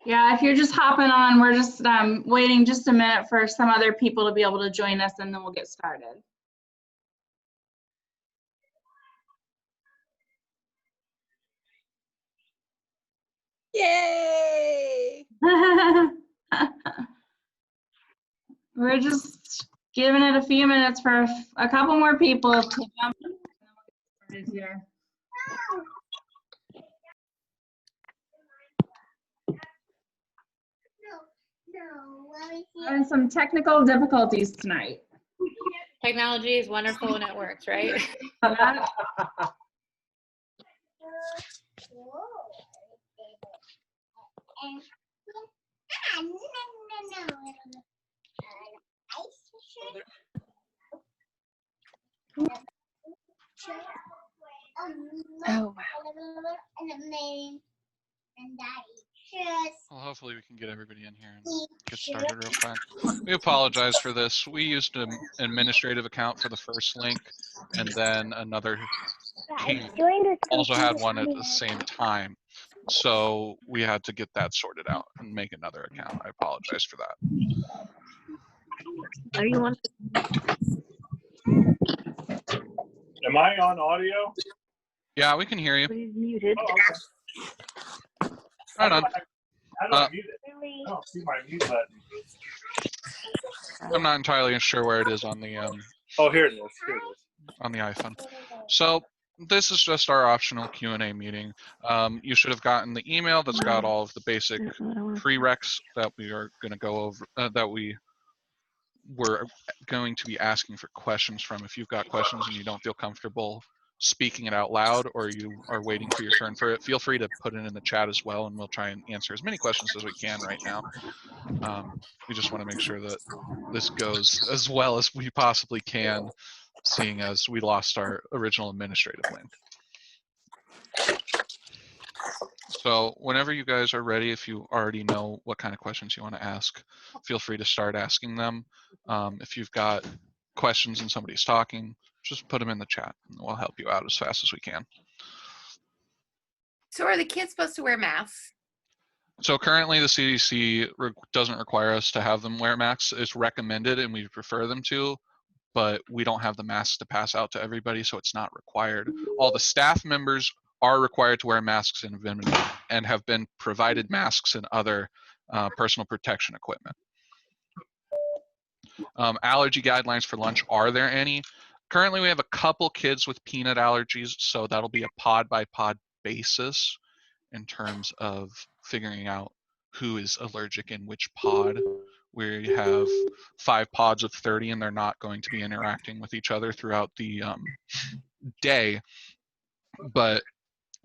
Yeah, if you're just hopping on, we're just waiting just a minute for some other people to be able to join us, and then we'll get started. Yay! We're just giving it a few minutes for a couple more people to jump in, and then we'll get started here. Having some technical difficulties tonight. Technology is wonderful when it works, right? Oh, wow. Well, hopefully we can get everybody in here and get started real quick. We apologize for this. We used an administrative account for the first link, and then another team also had one at the same time. So we had to get that sorted out and make another account. I apologize for that. Are you on? Am I on audio? Yeah, we can hear you. He's muted. Oh, okay. Right on. How do I mute it? I don't see my mute button. I'm not entirely sure where it is on the Oh, here it is. Here it is. on the iPhone. So this is just our optional Q&A meeting. You should have gotten the email that's got all of the basic prereqs that we are going to go over, that we were going to be asking for questions from. If you've got questions and you don't feel comfortable speaking it out loud, or you are waiting for your turn for it, feel free to put it in the chat as well, and we'll try and answer as many questions as we can right now. We just want to make sure that this goes as well as we possibly can, seeing as we lost our original administrative link. So whenever you guys are ready, if you already know what kind of questions you want to ask, feel free to start asking them. If you've got questions and somebody's talking, just put them in the chat and we'll help you out as fast as we can. So are the kids supposed to wear masks? So currently the CDC doesn't require us to have them wear masks. It's recommended and we prefer them to, but we don't have the masks to pass out to everybody, so it's not required. All the staff members are required to wear masks and have been provided masks and other personal protection equipment. Allergy guidelines for lunch, are there any? Currently we have a couple kids with peanut allergies, so that'll be a pod by pod basis in terms of figuring out who is allergic in which pod. We have 5 pods of 30 and they're not going to be interacting with each other throughout the day, but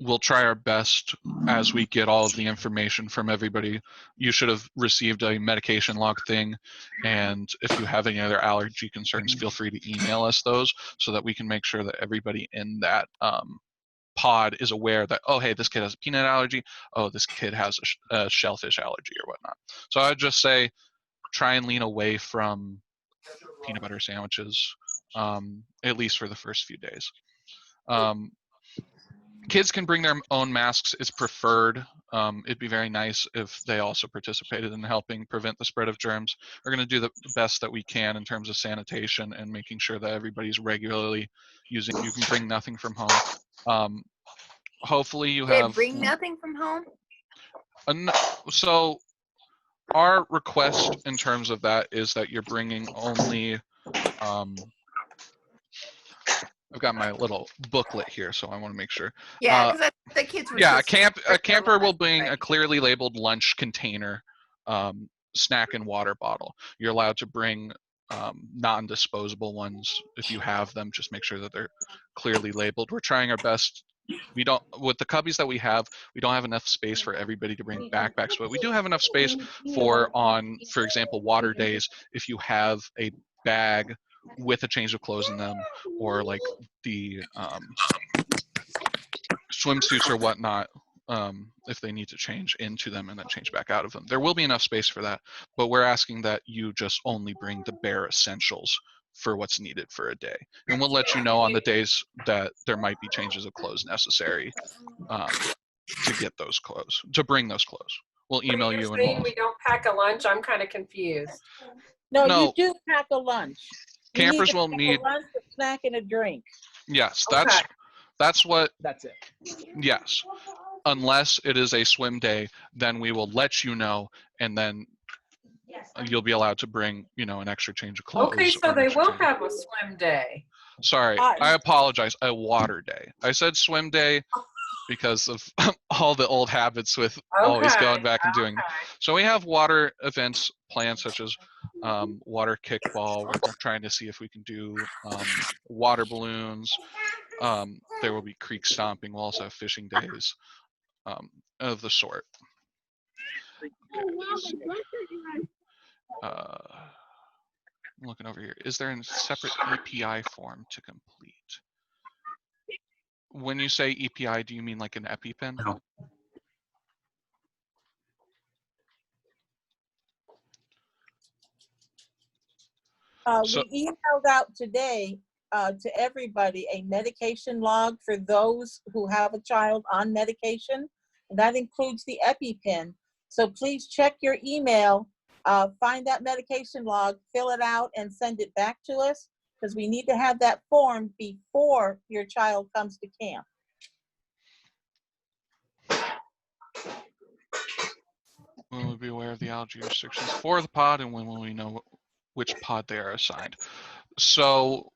we'll try our best as we get all of the information from everybody. You should have received a medication log thing, and if you have any other allergy concerns, feel free to email us those so that we can make sure that everybody in that pod is aware that, oh, hey, this kid has a peanut allergy, oh, this kid has a shellfish allergy or whatnot. So I'd just say try and lean away from peanut butter sandwiches, at least for the first few days. Kids can bring their own masks. It's preferred. It'd be very nice if they also participated in helping prevent the spread of germs. We're going to do the best that we can in terms of sanitation and making sure that everybody's regularly using. You can bring nothing from home. Hopefully you have. Bring nothing from home? So our request in terms of that is that you're bringing only. I've got my little booklet here, so I want to make sure. Yeah, because the kids were. Yeah, a camper will bring a clearly labeled lunch container, snack and water bottle. You're allowed to bring non-disposable ones if you have them. Just make sure that they're clearly labeled. We're trying our best. We don't, with the cubbies that we have don't have enough space for everybody to bring backpacks, but we do have enough space for example, water days. If you have a bag with a change of clothes in them, or like the swimsuits or whatnot, if they need to change into them and then change back out of them. There will be enough space for that, but we're asking that you just only bring the bare essentials for what's needed for a day. And we'll let you know on the days that there might be changes of clothes necessary to get those clothes, to bring those clothes. we'll email You're you and saying we'll, we don't pack a lunch? I'm kind of confused. No, No. you do pack a lunch. You campers need to will pack need, a lunch, a snack, and a drink. yes, Okay. that's what, That's it. yes. Unless it is a swim day, then we will let you know, and then you'll be allowed to bring, an extra change of clothes. Okay, so or an they extra will change of- have a swim day. Sorry, I apologize. A water day. I said swim day because of all the old habits with always Okay, going back and doing. okay. So we have water events planned, such as water kickball. We're trying to see if we can do water balloons. There will be creek stomping. We'll also have fishing days of the sort. I'm looking over here. Is there a separate EPI form to complete? When you say EPI, do you mean like an EpiPen? No. So- We emailed out today to everybody a medication log for those who have a child on medication, and that includes the EpiPen. So please check your email, find that medication log, fill it out, and send it back to us, because we need to have that form before your child comes to camp. When will we be aware of the allergy restrictions for the pod, and when will we know which pod they are assigned? So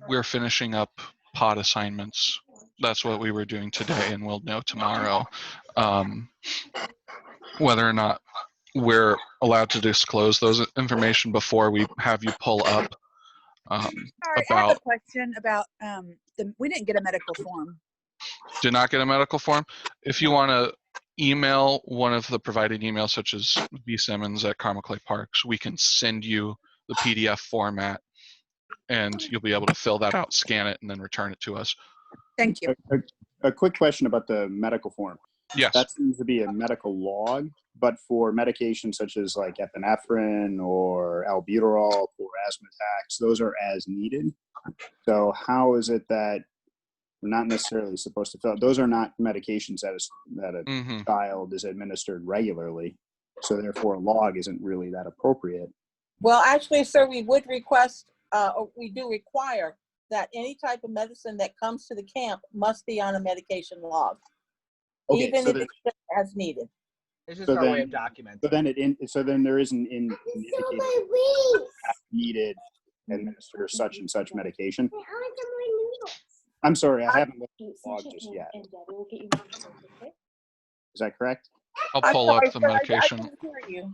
we're finishing up pod assignments. That's what we were doing today, and we'll know tomorrow whether or not we're allowed to disclose those information before we have you pull up Sorry, I have about. a question about we didn't get a medical form. Did not get a medical form. If you want to email one of the provided emails, such as bsimmons@Carmel-Clay Parks, we can send you the PDF format, and you'll be able to fill that out, scan it, and then return it to us. Thank you. A quick question about the medical form. Yes. That seems to be a medical log, but for medications such as like epinephrine or albuterol for asthma attacks, those are as needed. So how is it that we're not necessarily supposed to fill? Those are not medications that a child is administered regularly. So therefore a log isn't really that appropriate. Well, actually, sir, we would request, or we do require that any type of medicine that comes to the camp must be on a medication log, Okay, even so if it's as needed. It's just So our way then- of documenting. So then there isn't an indicated needed administer such and such medication. I'm sorry, I haven't looked at the log just yet. Is that correct? I'll I'm pull up sorry, the sir, I medication. didn't hear you.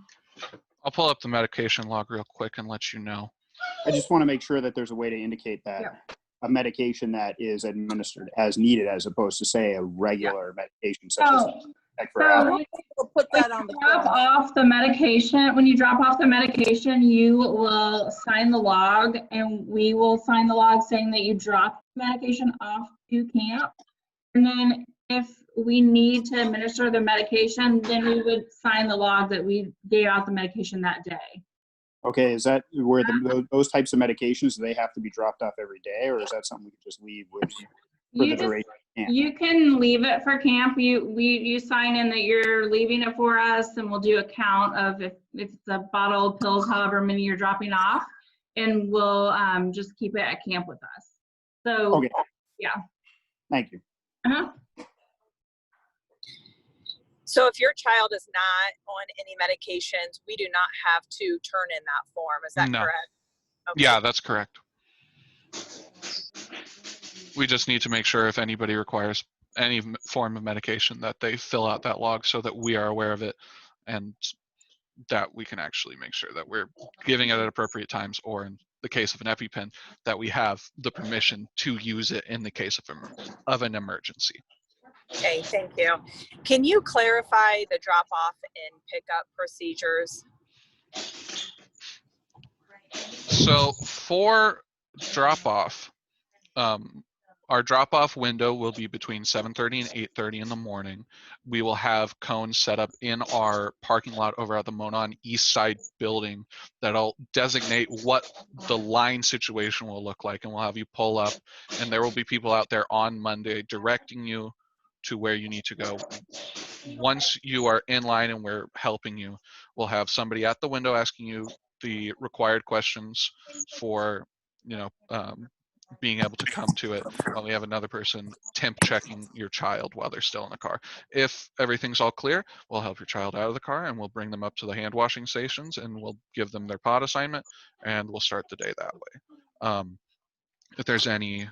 I'll pull up the medication log real quick and let you know. I just want to make sure that there's a way to indicate that a medication that is administered as needed, as opposed to say a regular medication such as like for asthma. We'll put that on the Drop form. off the medication. When you drop off the medication, you will sign the log, and we will sign the log saying that you dropped the medication off to camp. And then if we need to administer the medication, then we would sign the log that we gave out the medication that day. Okay, is that where those types of medications, do they have to be dropped off every day, or is that something we can just leave with for You the just- duration? of camp? You can leave it for camp. You sign in that you're leaving it for us, and we'll do a count of if it's a bottle of pills, however many you're dropping off, and we'll just keep it at camp with us. So, Okay. yeah. Thank you. Uh-huh. So if your child is not on any medications, we do not have to turn in that form. Is that No. correct? Okay. Yeah, that's correct. We just need to make sure if anybody requires any form of medication that they fill out that log so that we are aware of it, and that we can actually make sure that we're giving it at appropriate times, or in the case of an EpiPen, that we have the permission to use it in the case of an emergency. Okay, thank you. Can you clarify the drop-off and pickup procedures? So for drop-off, our drop-off window will be between 7:30 and 8:30 in the morning. We will have cones set up in our parking lot over at the Monon East Side building that'll designate what the line situation will look like, and we'll have you pull up, and there will be people out there on Monday directing you to where you need to go. Once you are in line and we're helping you, we'll have somebody at the window asking you the required questions for, being able to come to it, while we have another person temp checking your child while they're still in the car. If everything's all clear, we'll help your child out of the car and we'll bring them up to the hand washing stations and we'll give them their pod assignment and we'll start the day that way. If there's any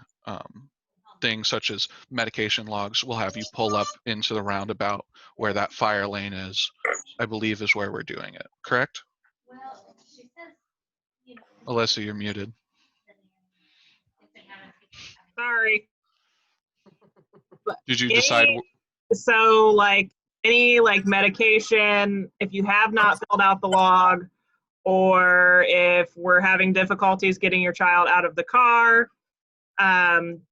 things such as medication logs, we'll have you pull up into the roundabout where that fire lane is, I believe is where we're doing it, correct? Alyssa, you're muted. Sorry. Did you decide? So like any like medication, if you have not filled out the log, or if we're having difficulties getting your child out of the car,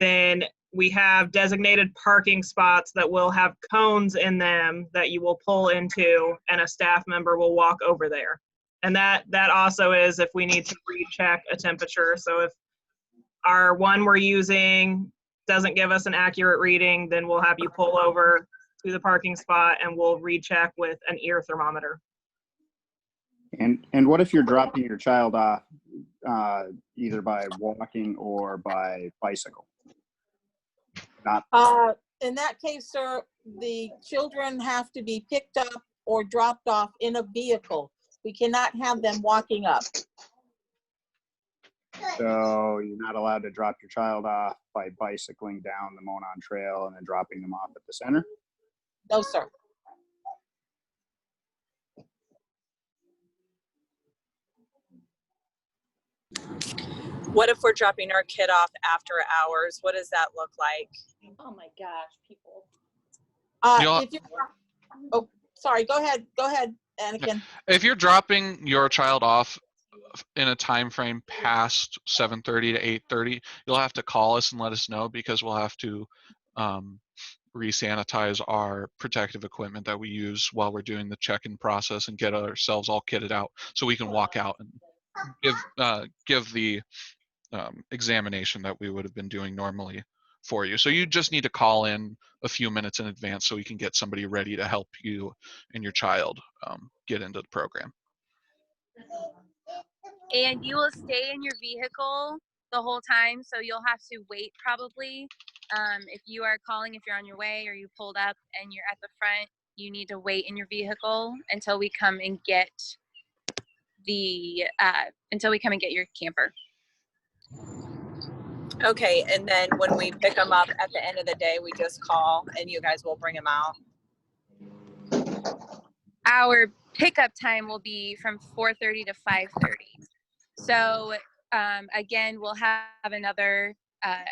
then we have designated parking spots that will have cones in them that you will pull into and a staff member will walk over there. And that also is if we need to recheck a temperature. So if our one we're using doesn't give us an accurate reading, then we'll have you pull over to the parking spot and we'll recheck with an ear thermometer. And what if you're dropping your child off either by walking or by bicycle? In that case, sir, the children have to be picked up or dropped off in a vehicle. We cannot have them walking up. So you're not allowed to drop your child off by bicycling down the Monon Trail and then dropping them off at the center? No, sir. What if we're dropping our kid off after hours? What does that look like? Oh my gosh, people. Oh, sorry. Go ahead, Anakin. If you're dropping your child off in a time frame past 7:30 to 8:30, you'll have to call us and let us know, because we'll have to re-sanitize our protective equipment that we use while we're doing the check-in process and get ourselves all kitted out so we can walk out and give the examination that we would have been doing normally for you. So you just need to call in a few minutes in advance so we can get somebody ready to help you and your child get into the program. And you will stay in your vehicle the whole time, so you'll have to wait probably. If you are calling, if you're on your way or you pulled up and you're at the front, you need to wait in your vehicle until we come and get your camper. Okay, and then when we pick them up at the end of the day, we just call and you guys will bring them out. Our pickup time will be from 4:30 to 5:30. So again, we'll have another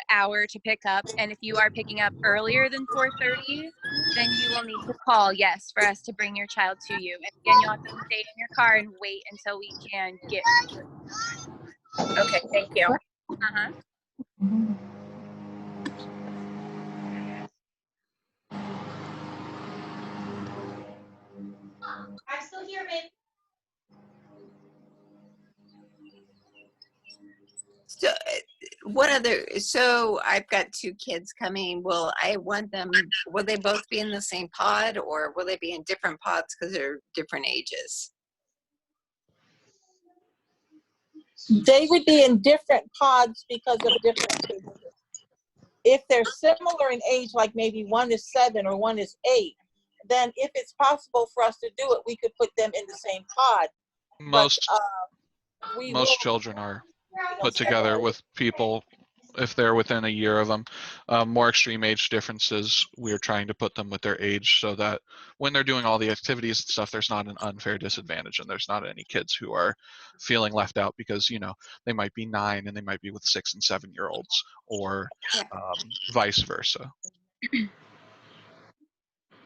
hour to pick up. And if you are picking up earlier than 4:30, then you will need to call, yes, for us to bring your child to you. And again, you'll have to stay in your car and wait until we can get you. Okay, thank you. Uh-huh. I'm still here, babe. So so I've got 2 kids coming. Will they both be in the same pod, or will they be in different pods because they're different ages? They would be in different pods because of different ages. If they're similar in age, like maybe one is 7 or one is 8, then if it's possible for us to do it, we could put them in the same pod. Most children are put together with people if they're within a year of them. More extreme age differences, we're trying to put them with their age so that when they're doing all the activities and stuff, there's not an unfair disadvantage and there's not any kids who are feeling left out because, they might be 9 and they might be with 6 and 7-year-olds or vice versa.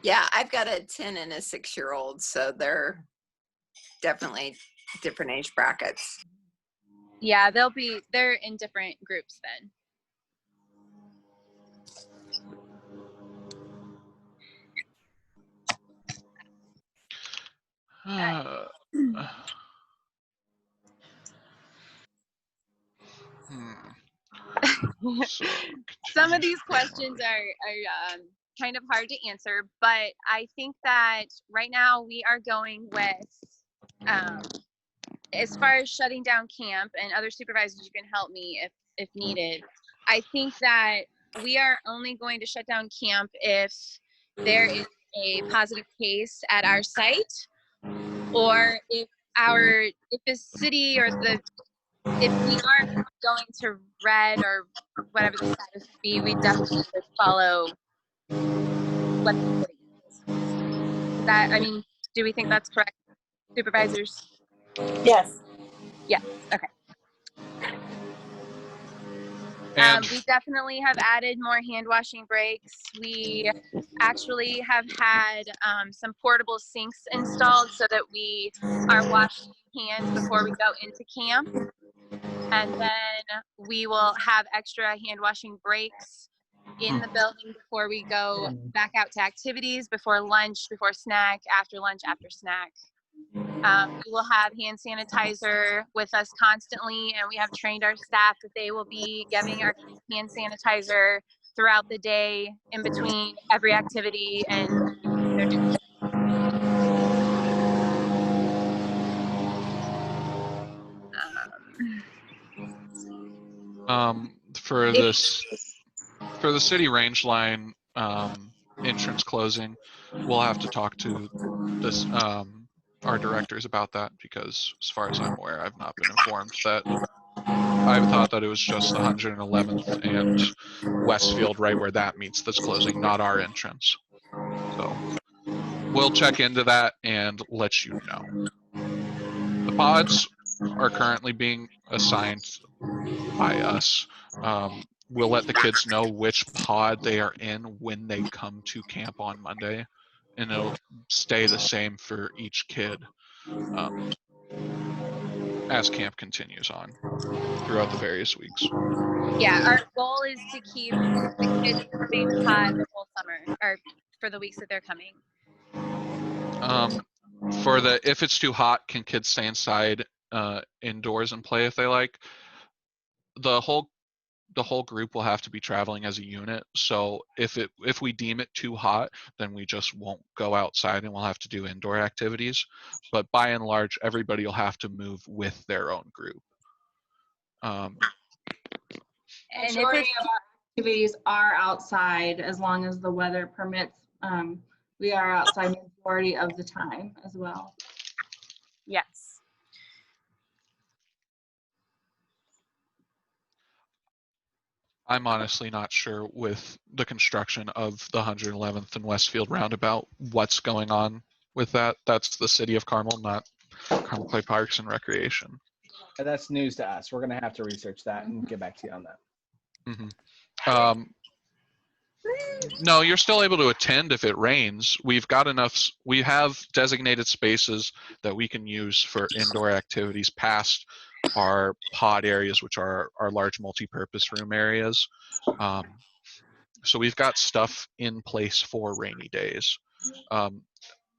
Yeah, I've got a 10 and a 6-year-old, so they're definitely different age brackets. Yeah, they're in different groups then. So, some of these questions are kind of hard to answer, but I think that right now we are going with, as far as shutting down camp, and other supervisors, you can help me if needed. I think that we are only going to shut down camp if there is a positive case at our site, or if the city or if we aren't going to red or whatever the status would be, we definitely would follow what the city is. I mean, do we think that's correct, supervisors? Yes. Yeah, okay. And We definitely have added more hand washing breaks. We actually have had some portable sinks installed so that we are washing hands before we go into camp. And then we will have extra hand washing breaks in the building before we go back out to activities, before lunch, before snack, after lunch, after snack. We will have hand sanitizer with us constantly, and we have trained our staff that they will be giving our kids hand sanitizer throughout the day, in between every activity, and they're doing. For the city range line entrance closing, we'll have to talk to this our directors about that, because as far as I'm aware, I've not been informed that. I thought that it was just the 111th and Westfield, right where that meets, that's closing, not our entrance. So we'll check into that and let you know. The pods are currently being assigned by us. We'll let the kids know which pod they are in when they come to camp on Monday, and it'll stay the same for each kid as camp continues on throughout the various weeks. Yeah, our goal is to keep the kids in the same pod the whole summer, or for the weeks that they're coming. If it's too hot, can kids stay inside indoors and play if they like? The whole group will have to be traveling as a unit. So if we deem it too hot, then we just won't go outside and we'll have to do indoor activities. But by and large, everybody will have to move with their own group. And Majority of our activities are outside as long as the weather permits. We are outside majority of the time as well. Yes. I'm honestly not sure with the construction of the 111th and Westfield roundabout what's going on with that. That's the city of Carmel, not Carmel Clay Parks and Recreation. That's news to us. We're going to have to research that and get back to you on that. Mm-hmm. No, you're still able to attend if it rains. We have designated spaces that we can use for indoor activities past our pod areas, which are our large multi-purpose room areas. So we've got stuff in place for rainy days. And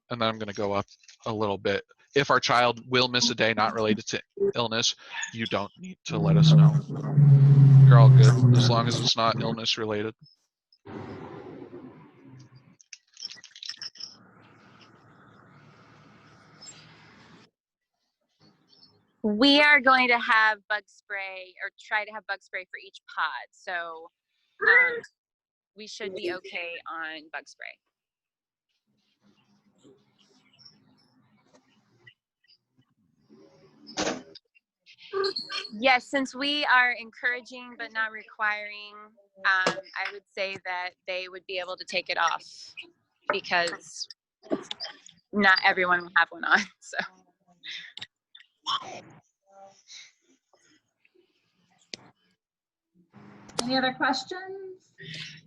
then I'm going to go up a little bit. If our child will miss a day not related to illness, you don't need to let us know. You're all good as long as it's not illness related. We are going to have bug spray, or try to have bug spray for each pod. So we should be okay on bug spray. Yes, since we are encouraging but not requiring, I would say that they would be able to take it off, because not everyone will have one on. So. Any other questions?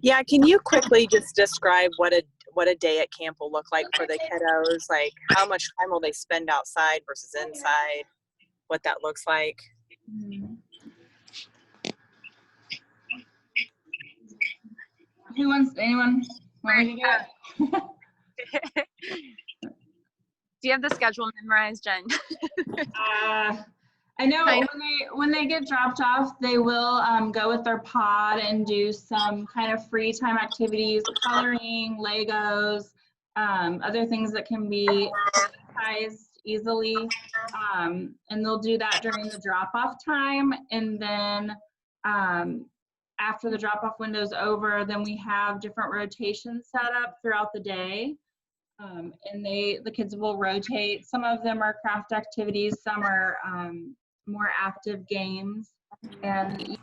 Yeah, can you quickly just describe what a day at camp will look like for the kiddos? Like, how much time will they spend outside versus inside? What that looks like? Anyone want me to do it? Do you have the schedule memorized, Jen? I know when they get dropped off, they will go with their pod and do some kind of free time activities, coloring, Legos, other things that can be sanitized easily. And they'll do that during the drop-off time. And then after the drop-off window's over, then we have different rotations set up throughout the day. And the kids will rotate. Some of them are craft activities, some are more active games, and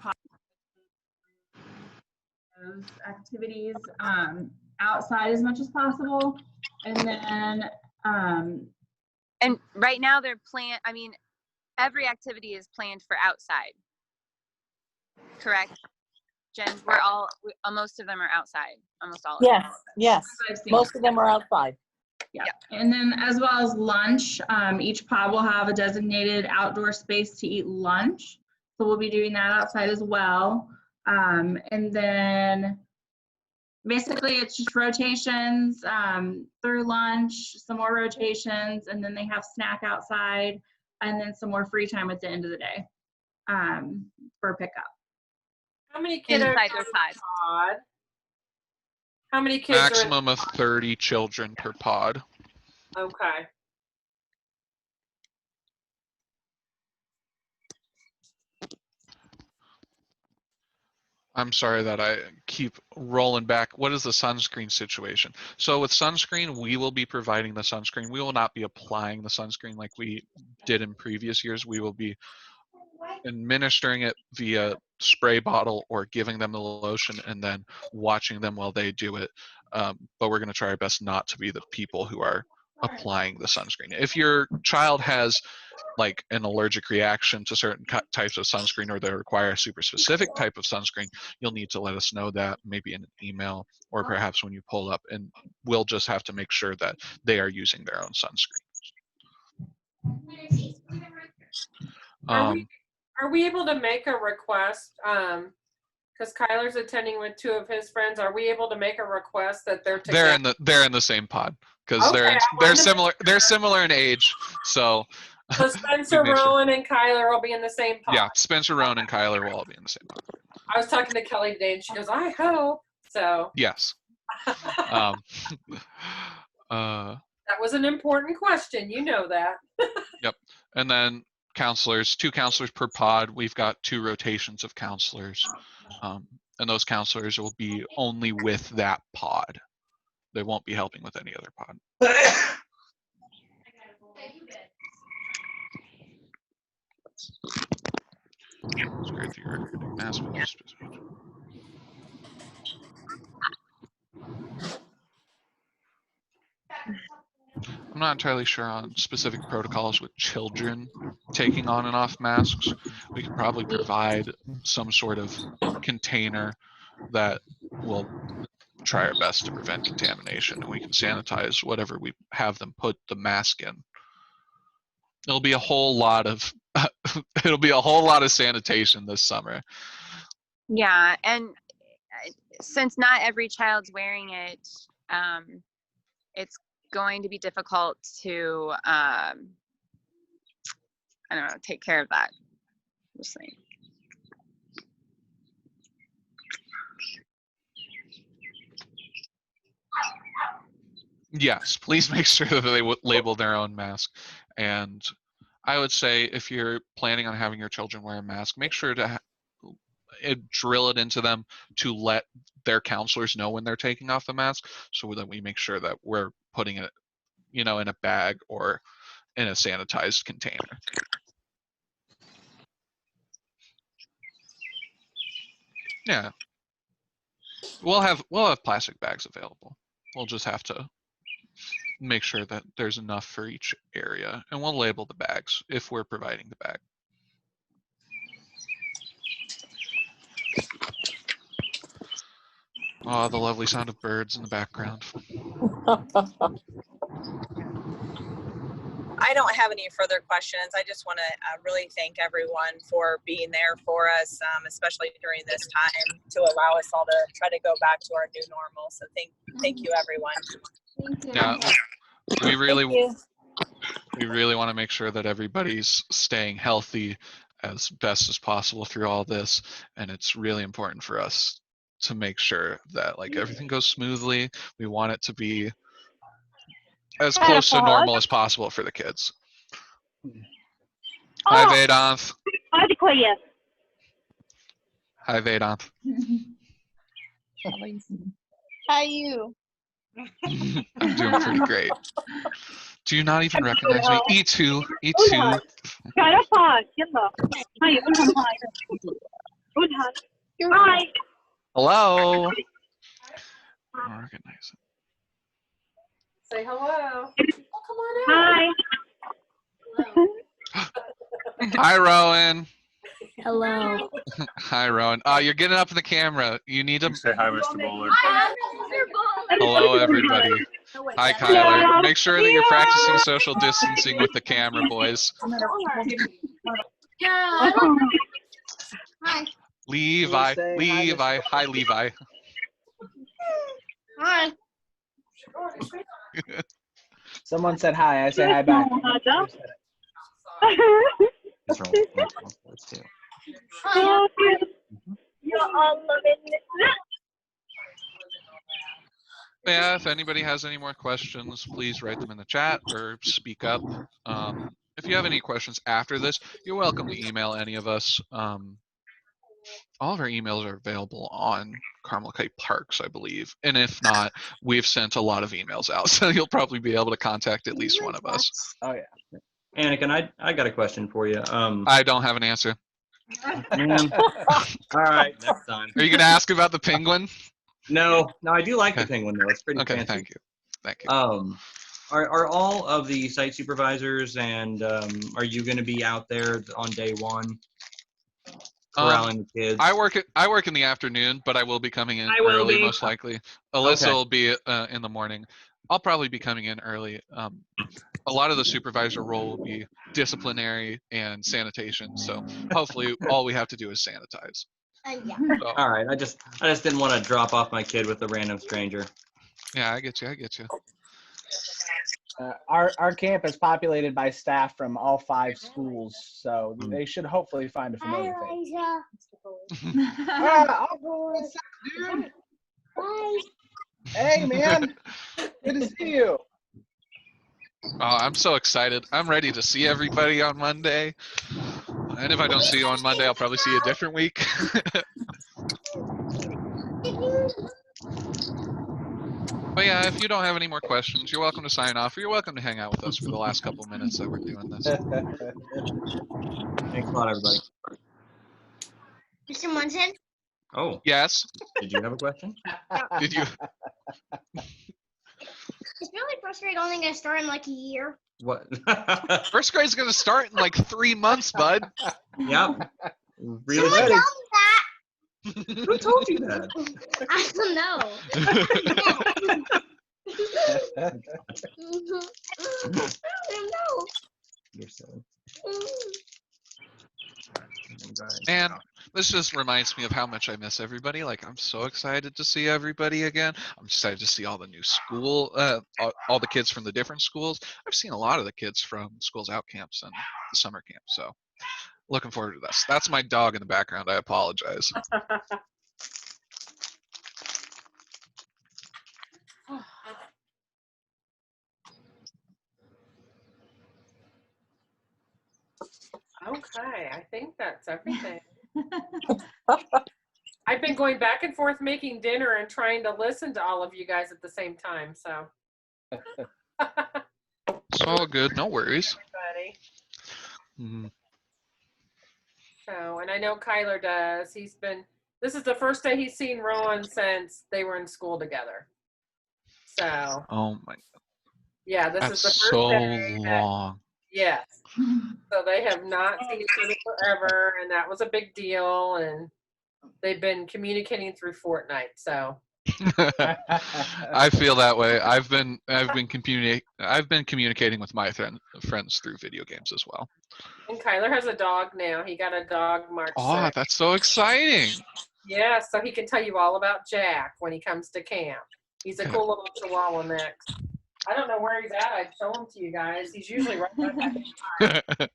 those activities outside as much as possible. And then and right now they're planned, I mean, every activity is planned for outside, correct? Jen, most of them are outside, almost all of them. Yes, most of them are outside. Yeah, and then as well as lunch, each pod will have a designated outdoor space to eat lunch. So we'll be doing that outside as well. And then basically it's just rotations through lunch, some more rotations, and then they have snack outside, and then some more free time at the end of the day for pickup. How many kids are inside in their the pod? pod? How many kids Maximum of 30 children per pod. Okay. I'm sorry that I keep rolling back. What is the sunscreen situation? So with sunscreen, we will be providing the sunscreen. We will not be applying the sunscreen like we did in previous years. We will be administering it via spray bottle or giving them the lotion and then watching them while they do it. But we're going to try our best not to be the people who are applying the sunscreen. If your child has like an allergic reaction to certain types of sunscreen, or they require a super specific type of sunscreen, you'll need to let us know that, maybe in an email or perhaps when you pull up, and we'll just have to make sure that they are using their own sunscreen. Are we able to make a request? Because Kyler's attending with 2 of his friends. Are we able to make a request that they're together? They're in the same pod because Okay, they're similar. They're similar in age, so. So Spencer, Rowan, and Kyler will be in the same pod. Yeah, Spencer, Rowan, and Kyler will all be in the same pod. I was talking to Kelly today, and she goes, "I hope so." Yes. That was an important question. You know that. Yep. And then counselors, 2 counselors per pod. We've got 2 rotations of counselors. And those counselors will be only with that pod. They won't be helping with any other pod. It's great that you're recommending mask. I'm not entirely sure on specific protocols with children taking on and off masks. We could probably provide some sort of container that will try our best to prevent contamination, and we can sanitize whatever we have them put the mask in. It'll be a whole lot of sanitation this summer. Yeah, and since not every child's wearing it, it's going to be difficult to I don't know, take care of that. Just saying. Yes, please make sure that they label their own mask. And I would say if you're planning on having your children wear a mask, make sure to drill it into them to let their counselors know when they're taking off the mask, so that we make sure that we're putting it, in a bag or in a sanitized container. Yeah. We'll have plastic bags available. We'll just have to make sure that there's enough for each area, and we'll label the bags if we're providing the bag. Oh, the lovely sound of birds in the background. I don't have any further questions. I just want to really thank everyone for being there for us, especially during this time, to allow us all to try to go back to our new normal. So thank you, everyone. Thank you. Yeah, we really We really want to make sure that everybody's staying healthy as best as possible through all this, and it's really important for us to make sure that like everything goes smoothly. We want it to be as close to normal as possible for the kids. Hi, Vedanth. Hi, Vedanth. How are you? I'm doing pretty great. Do you not even recognize me? E2, E2. Hi. Hello. I recognize it. Say hello. Oh, come on out. Hi. Hi, Rowan. Hello. Hi, Rowan. You're getting up in the camera. You need to Say hi, Mr. Bowler. Hello, everybody. Hi, Kyler. Make sure that you're practicing social distancing with the camera, boys. Hi. Levi. Levi. Hi, Levi. Hi. Someone said hi. I say hi back. Yeah, if anybody has any more questions, please write them in the chat or speak up. If you have any questions after this, you're welcome to email any of us. All of our emails are available on Carmel Kite Parks, I believe. And if not, we've sent a lot of emails out, so you'll probably be able to contact at least one of us. Oh, yeah. Anakin, I got a question for you. I don't have an answer. Man. All right, next time. Are you going to ask about the penguin? No, I do like the penguin though. It's pretty Okay, fancy. thank you. Thank you. Are all of the site supervisors and are you going to be out there on day one corralling the kids? I work in the afternoon, but I will be coming in early, most likely. Alyssa will be in the morning. I'll probably be coming in early. A lot of the supervisor role will be disciplinary and sanitation, so hopefully all we have to do is sanitize. Yeah. So, All right, I just didn't want to drop off my kid with a random stranger. yeah, I get you. I get you. Our camp is populated by staff from all 5 schools, so they should hopefully find a familiar face. I'll go inside, dude. Hey, man. Good to see you. Oh, I'm so excited. I'm ready to see everybody on Monday. And if I don't see you on Monday, I'll probably see you a different week. But yeah, if you don't have any more questions, you're welcome to sign off, or you're welcome to hang out with us for the last couple minutes that we're doing this. Thanks a lot, everybody. Mr. Munson? Oh. Yes? Did you have a question? Did you? Is really first grade only going to start in like a year? What? First grade's going to start in like 3 months, bud. Yep. Really Someone good. tell me that. Who told you that? I don't know. I don't know. You're silly. Man, this just reminds me of how much I miss everybody. Like, I'm so excited to see everybody again. I'm excited to see all the new school, all the kids from the different schools. I've seen a lot of the kids from schools out camps and the summer camp, so looking forward to this. That's my dog in the background. I apologize. Okay, I think that's everything. I've been going back and forth making dinner and trying to listen to all of you guys at the same time, so. It's all good. No worries. Everybody. So, and I know Kyler does. This is the first day he's seen Rowan since they were in school together. So. Oh my God. Yeah, this That's is the first so day. long. Yes. So they have not seen each other forever, and that was a big deal. And they've been communicating through Fortnite. So. I feel that way. I've been communicating with my friends through video games as well. And Kyler has a dog now. He got a dog March 6th. Oh, that's so exciting. Yeah, so he can tell you all about Jack when he comes to camp. He's a cool little Chihuahua mix. I don't know where he's at. I'd show him to you guys. He's usually right back.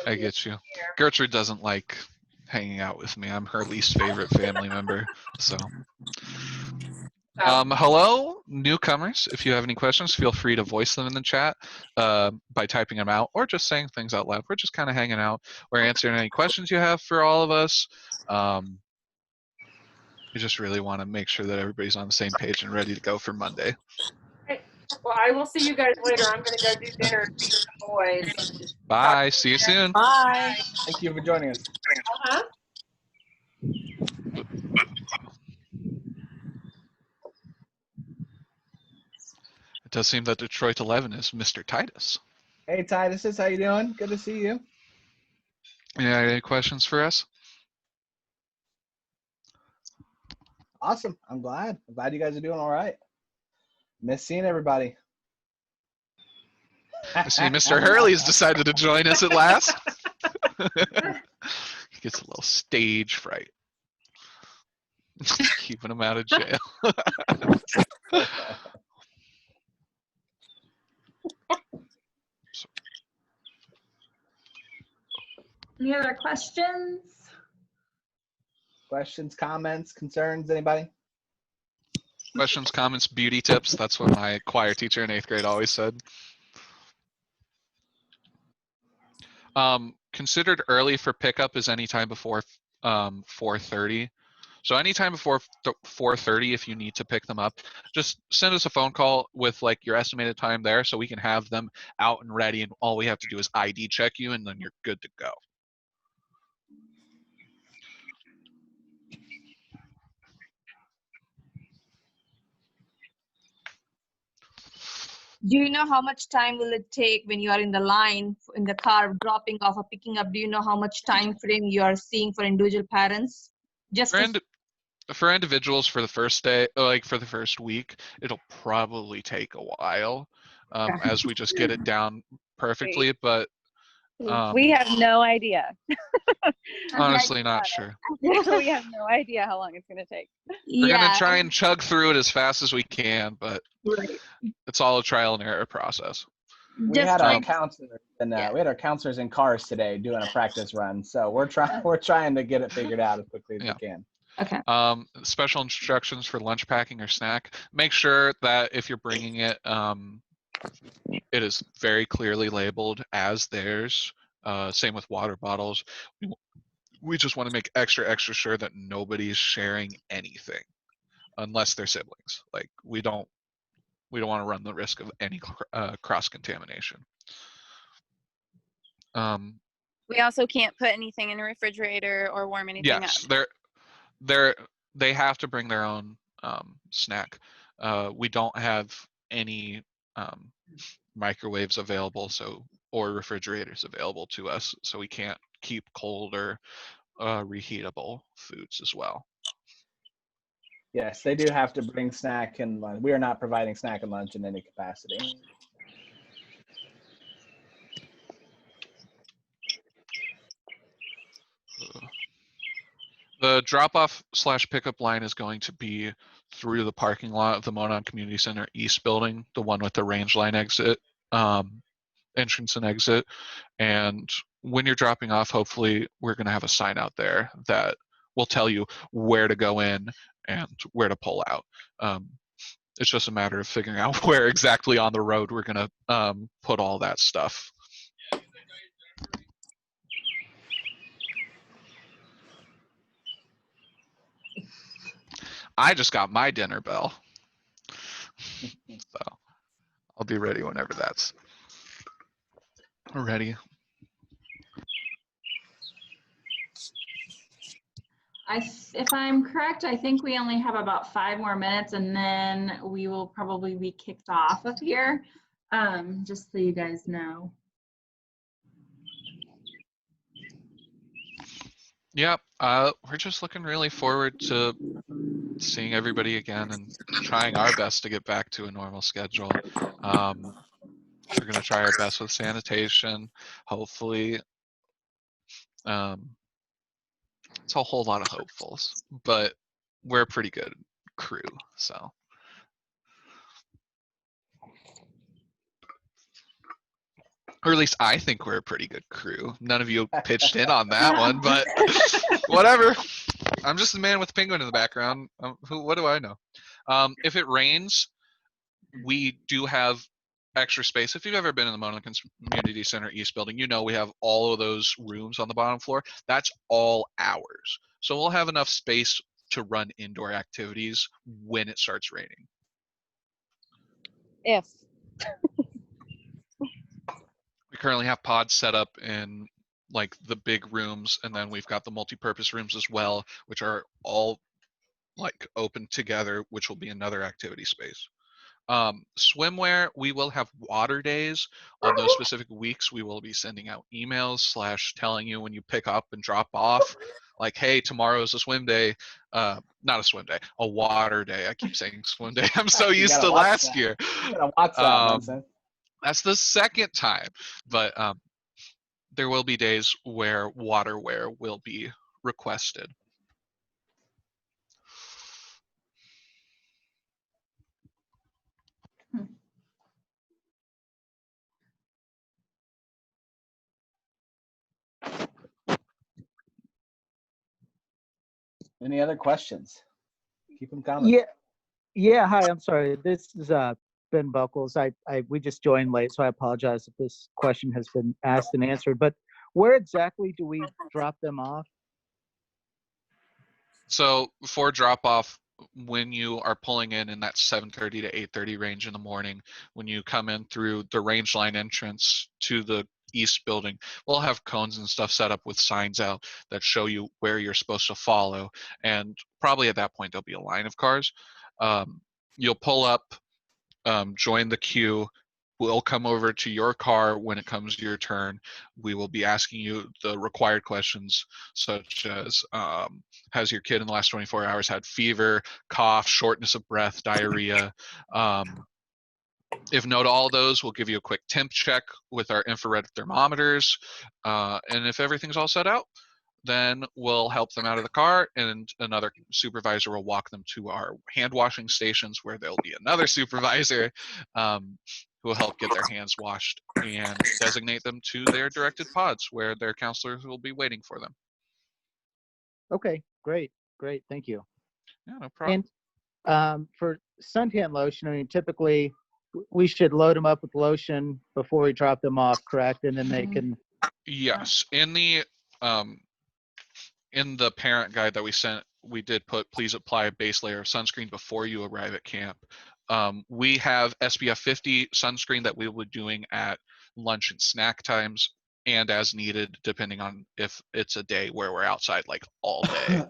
I get you. Gertrude doesn't like hanging out with me. I'm her least favorite family member. So, hello, newcomers. If you have any questions, feel free to voice them in the chat by typing them out or just saying things out loud. We're just kind of hanging out. We're answering any questions you have for all of us. We just really want to make sure that everybody's on the same page and ready to go for Monday. Right. Well, I will see you guys later. I'm going to go do dinner and feed the boys. Bye. See you soon. Bye. Thank you for joining us. Uh-huh. It does seem that Detroit 11 is Mr. Titus. Hey, Titus, how you doing? Good to see you. Yeah, any questions for us? Awesome. I'm glad. I'm glad you guys are doing all right. Miss seeing everybody. I see Mr. Hurley's decided to join us at last. He gets a little stage fright. Keeping him out of jail. Any other questions? Questions, comments, concerns, anybody? Questions, comments, beauty tips. That's what my choir teacher in 8th grade always said. Considered early for pickup is anytime before 4:30. So anytime before 4:30, if you need to pick them up, just send us a phone call with like your estimated time there so we can have them out and ready, and all we have to do is ID check you and then you're good to go. Do you know how much time will it take when you are in the line in the car dropping off or picking up? Do you know how much time frame you are seeing for individual parents? Just For individuals for the first day, like for the first week, it'll probably take a while as we just get it down perfectly, but we have no idea. honestly not sure. We have no idea how long it's going to take. We're gonna try and chug through it as fast as we can, but it's all a trial and error process. We had our counselors and we had our counselors in cars today doing a practice run, so we're trying to get it figured out as quickly as we can. Okay. Special instructions for lunch packing or snack. Make sure that if you're bringing it, it is very clearly labeled as theirs. Same with water bottles. We just want to make extra sure that nobody's sharing anything, unless they're siblings. Like we don't want to run the risk of any cross contamination. We also can't put anything in the refrigerator or warm anything up. Yes, they have to bring their own snack. We don't have any microwaves available, or refrigerators available to us, so we can't keep cold or reheatable foods as well. Yes, they do have to bring snack and lunch. We are not providing snack and lunch in any capacity. The drop-off / pickup line is going to be through the parking lot of the Monon Community Center East building, the one with the range line exit, entrance and exit. And when you're dropping off, hopefully we're going to have a sign out there that will tell you where to go in and where to pull out. It's just a matter of figuring out where exactly on the road we're going to put all that stuff. I just got my dinner bell. So I'll be ready whenever that's ready. If I'm correct, I think we only have about 5 more minutes and then we will probably be kicked off of here, just so you guys know. Yep, we're just looking really forward to seeing everybody again and trying our best to get back to a normal schedule. We're going to try our best with sanitation, hopefully. It's a whole lot of hopefuls, but we're a pretty good crew, so. Or at least I think we're a pretty good crew. None of you pitched in on that one, but whatever. I'm just the man with the penguin in the background. What do I know? If it rains, we do have extra space. If you've ever been in the Mona Community Center East building, you know we have all of those rooms on the bottom floor. That's all ours. So we'll have enough space to run indoor activities when it starts raining. If. We currently have pods set up in like the big rooms, and then we've got the multi-purpose rooms as well, which are all like open together, which will be another activity space. Swimwear, we will have water days. On those specific weeks, we will be sending out emails / telling you when you pick up and drop off, like, hey, tomorrow is a swim day. Not a swim day, a water day. I keep saying swim day. I'm so used to last year. That's the second time, but there will be days where water wear will be requested. Any other questions? Keep them coming. Yeah. Hi, I'm sorry. This is Ben Buckles. We just joined late, so I apologize if this question has been asked and answered. But where exactly do we drop them off? So for drop off, when you are pulling in that 7:30 to 8:30 range in the morning, when you come in through the range line entrance to the east building, we'll have cones and stuff set up with signs out that show you where you're supposed to follow. And probably at that point, there'll be a line of cars. You'll pull up, join the queue. We'll come over to your car when it comes to your turn. We will be asking you the required questions, such as, has your kid in the last 24 hours had fever, cough, shortness of breath, diarrhea? If no to all those, we'll give you a quick temp check with our infrared thermometers. And if everything's all set out, then we'll help them out of the car, and another supervisor will walk them to our hand washing stations, where there'll be another supervisor who will help get their hands washed and designate them to their directed pods, where their counselors will be waiting for them. Okay, great. Thank you. Yeah, no problem. And for suntan lotion, I mean, typically we should load them up with lotion before we drop them off, correct? And then they can. Yes, in the parent guide that we sent, we did put, please apply a base layer of sunscreen before you arrive at camp. We have SPF 50 sunscreen that we will be doing at lunch and snack times, and as needed, depending on if it's a day where we're outside like all day.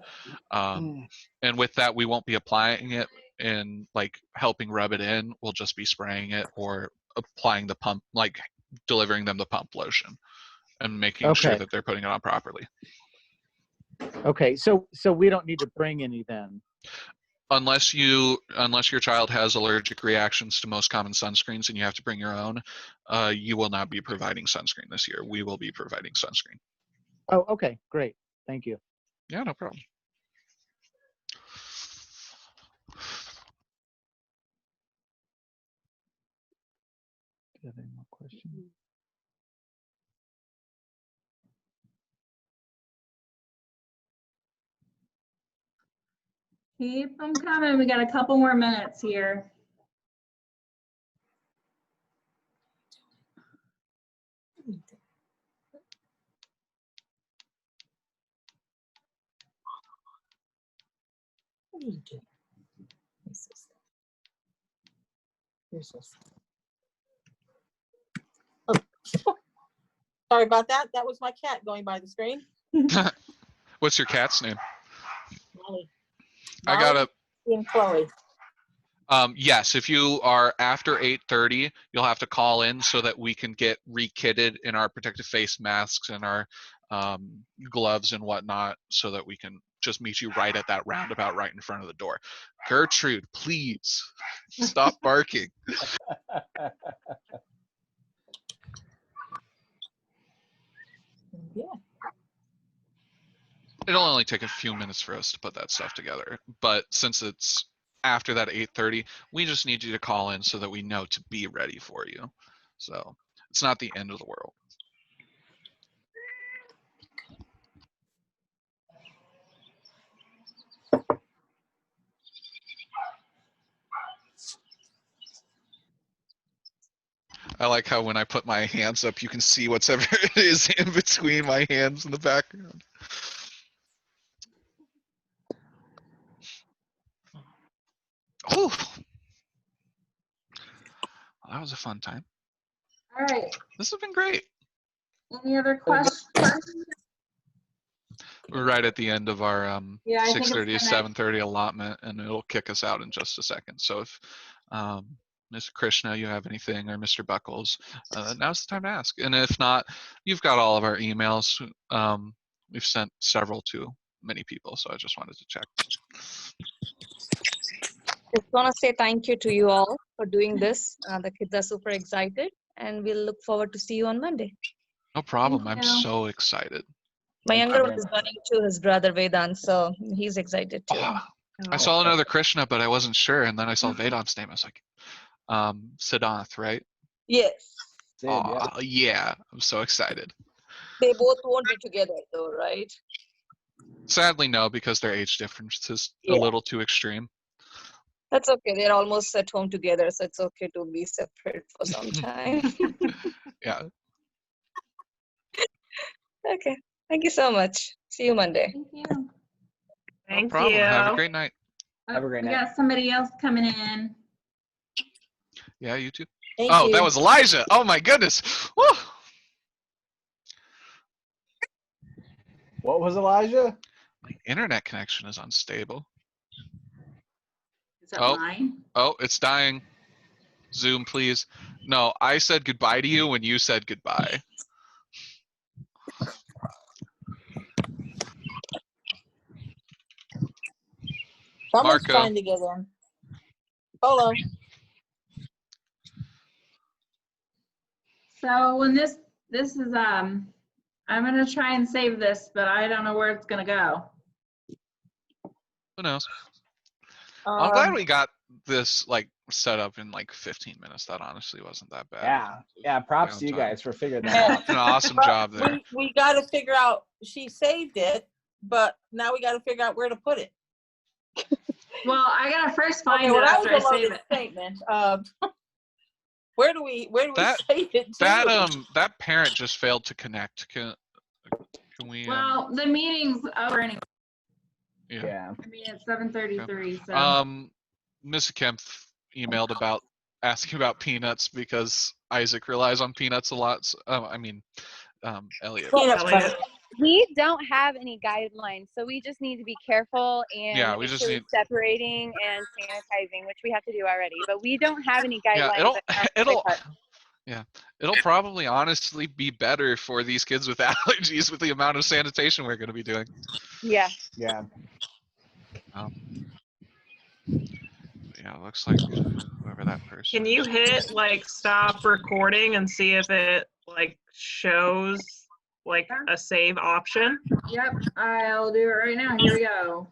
And with that, we won't be applying it and like helping rub it in. We'll just be spraying it or applying the pump, like delivering them the pump lotion and making sure that they're putting it on properly. Okay, so we don't need to bring any then? Unless your child has allergic reactions to most common sunscreens and you have to bring your own, you will not be providing sunscreen this year. We will be providing sunscreen. Oh, okay, great. Thank you. Yeah, no problem. Do you have any more questions? Keep them coming. We got a couple more minutes here. What are you doing? You're so oh. Sorry about that. That was my cat going by the screen. What's your cat's name? Molly. I got a. And Chloe. Yes, if you are after 8:30, you'll have to call in so that we can get re-kitted in our protective face masks and our gloves and whatnot, so that we can just meet you right at that roundabout right in front of the door. Gertrude, please stop barking. Yeah. It'll only take a few minutes for us to put that stuff together, but since it's after that 8:30, we just need you to call in so that we know to be ready for you. So It's not the end of the world. I like how when I put my hands up, you can see whatever it is in between my hands in the background. Oh, that was a fun time. All right. This has been great. Any other questions? We're right at the end of our Yeah, I think it's 6:30 to gonna- 7:30 allotment, and it'll kick us out in just a second. So if Mr. Krishna, you have anything, or Mr. Buckles, now's the time to ask. And if not, you've got all of our emails. We've sent several to many people, so I just wanted to check. Just want to say thank you to you all for doing this. The kids are super excited, and we'll look forward to see you on Monday. No problem. I'm you. so excited. My younger one is running to his brother Vedant, so he's excited too. I saw another Krishna, but I wasn't sure, and then I saw Vedant's name. I was like, Siddharth, right? Yes. Yeah, I'm so excited. They both won't be together though, right? Sadly, no, because their age difference is a little too extreme. That's okay. They're almost at home together, so it's okay to be separate for some time. Yeah. Okay. Thank you so much. See you Monday. Thank you. Thank No problem. you. Have a great night. Have a great We night. got somebody else coming in. Yeah, you too. Thank Oh, that you. was Elijah. Oh my goodness. Woo! What was Elijah? My internet connection is unstable. Is that Oh, mine? oh, it's dying. Zoom, please. No, I said goodbye to you when you said goodbye. Someone's Marco. trying to get in. Hold on. So when this is I'm gonna try and save this, but I don't know where it's gonna go. Who knows? I'm glad Um, we got this like set up in like 15 minutes. That honestly wasn't that bad. Yeah. Props to you Downtime. guys for figuring that out. An awesome but job there. we got to figure out. She saved it, but now we got to figure out where to put it. Well, I gotta first find Okay, well, it that after was I a save loaded it. statement. Where do we That save it to? that parent just failed to connect. Can we? Well, the meeting's over anyway. Yeah. I mean, it's 7:33, so. Ms. Kemp emailed about asking about peanuts because Isaac relies on peanuts a lot. So, Elliot. We don't have any guidelines, so we just need to be careful and Yeah, we make just sure need- we're separating and sanitizing, which we have to do already. But we don't have any guidelines. Yeah, it'll it'll probably honestly be better for these kids with allergies with the amount of sanitation we're going to be doing. Yeah. Yeah. Yeah, it looks like whoever that person. Can you hit like stop recording and see if it like shows like a save option? Yep, I'll do it right now. Here we go.